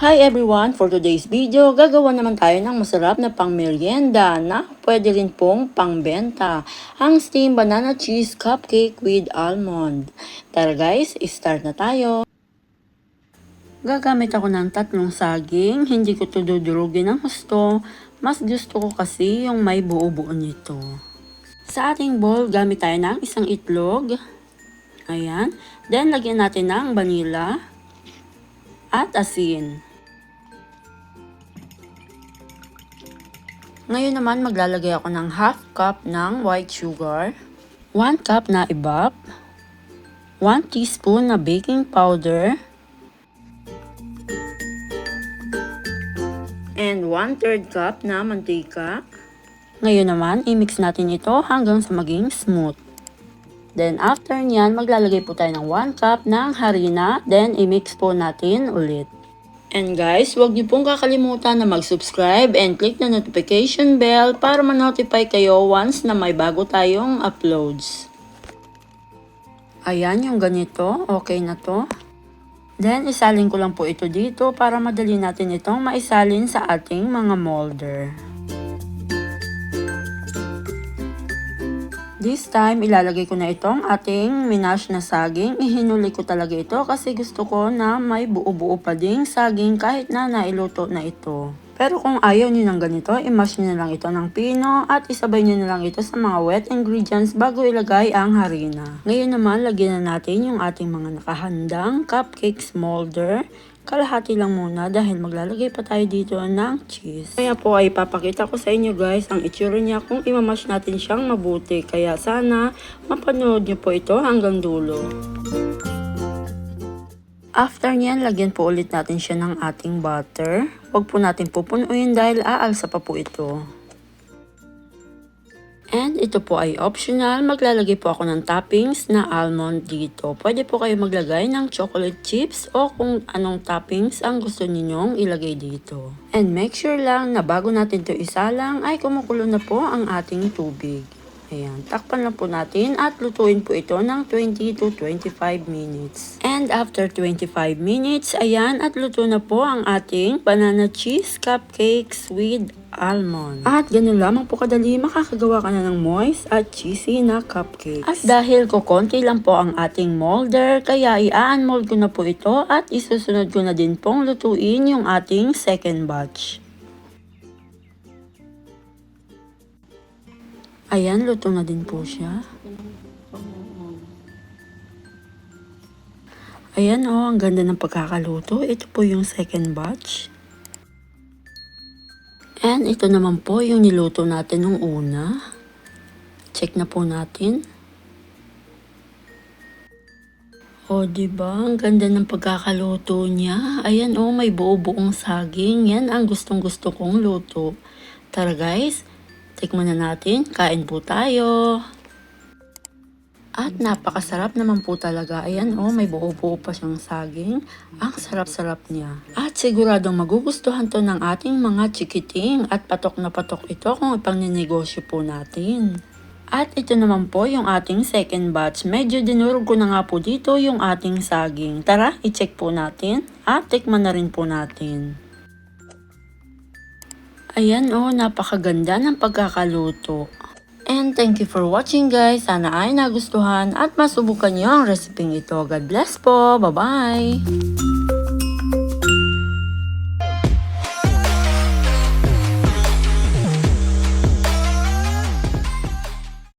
Hi everyone! For today's video, gagawa naman tayo ng masarap na pang-merienda na pwede rin pong pang-benta. Ang steamed banana cheese cupcake with almond. Tara guys, start na tayo. Gagamit ako ng 3 saging. Hindi ko ito dudurugin ng husto. Mas gusto ko kasi yung may buo-buo nito. Sa ating bowl, gamit tayo ng 1 itlog. Ayan. Then, lagyan natin ng vanilla at asin. Ngayon naman maglalagay ako ng 1/2 cup ng white sugar, 1 cup na evap, 1 teaspoon na baking powder, and 1/3 cup na mantika. Ngayon naman, i-mix natin ito hanggang sa maging smooth. Then after nyan, maglalagay po tayo ng 1 cup ng harina, then i-mix po natin ulit. And guys, huwag niyo pong kakalimutan na mag-subscribe and click the notification bell para ma-notify kayo once na may bago tayong uploads. Ayan yung ganito, okay na to. Then isalin ko lang po ito dito para madali natin itong maisalin sa ating mga molder. This time, ilalagay ko na itong ating minash na saging. Ihinuli ko talaga ito kasi gusto ko na may buo-buo pa ding saging kahit na nailuto na ito. Pero kung ayaw niyo ng ganito, i-mash niyo na lang ito ng pino at isabay niyo na lang ito sa mga wet ingredients bago ilagay ang harina. Ngayon naman, lagyan na natin yung ating mga nakahandang cupcakes molder. Kalahati lang muna dahil maglalagay pa tayo dito ng cheese. Kaya po ay papakita ko sa inyo guys ang itsura niya kung imamash natin siyang mabuti. Kaya sana mapanood niyo po ito hanggang dulo. After niyan, lagyan po ulit natin siya ng ating butter. Huwag po natin pupunuin dahil aalsa pa po ito. And ito po ay optional. Maglalagay po ako ng toppings na almond dito. Pwede po kayo maglagay ng chocolate chips o kung anong toppings ang gusto ninyong ilagay dito. And make sure lang na bago natin ito isalang ay kumukulo na po ang ating tubig. Ayan, takpan lang po natin at lutuin po ito ng 20 to 25 minutes. And after 25 minutes, ayan, at luto na po ang ating banana cheese cupcakes with almond. At ganun lamang po kadali, makakagawa ka na ng moist at cheesy na cupcakes. At dahil kukonti lang po ang ating molder, kaya i-unmold ko na po ito at isusunod ko na din pong lutuin yung ating second batch. Ayan, luto na din po siya. Ayan ang ganda ng pagkakaluto. Ito po yung second batch. And ito naman po yung niluto natin nung una. Check na po natin. Diba? Ang ganda ng pagkakaluto niya. Ayan may buo-buong saging. Yan ang gustong-gusto kong luto. Tara guys, tikman na natin. Kain po tayo. At napakasarap naman po talaga. Ayan may buo-buo pa siyang saging. Ang sarap-sarap niya. At siguradong magugustuhan to ng ating mga chikiting. At patok na patok ito kung ipang-ninegosyo po natin. At ito naman po yung ating second batch. Medyo dinurog ko na nga po dito yung ating saging. Tara, i-check po natin. At tikman na rin po natin. Ayan napakaganda ng pagkakaluto. And thank you for watching guys. Sana ay nagustuhan at masubukan nyo ang reseping ito. God bless po. Bye-bye!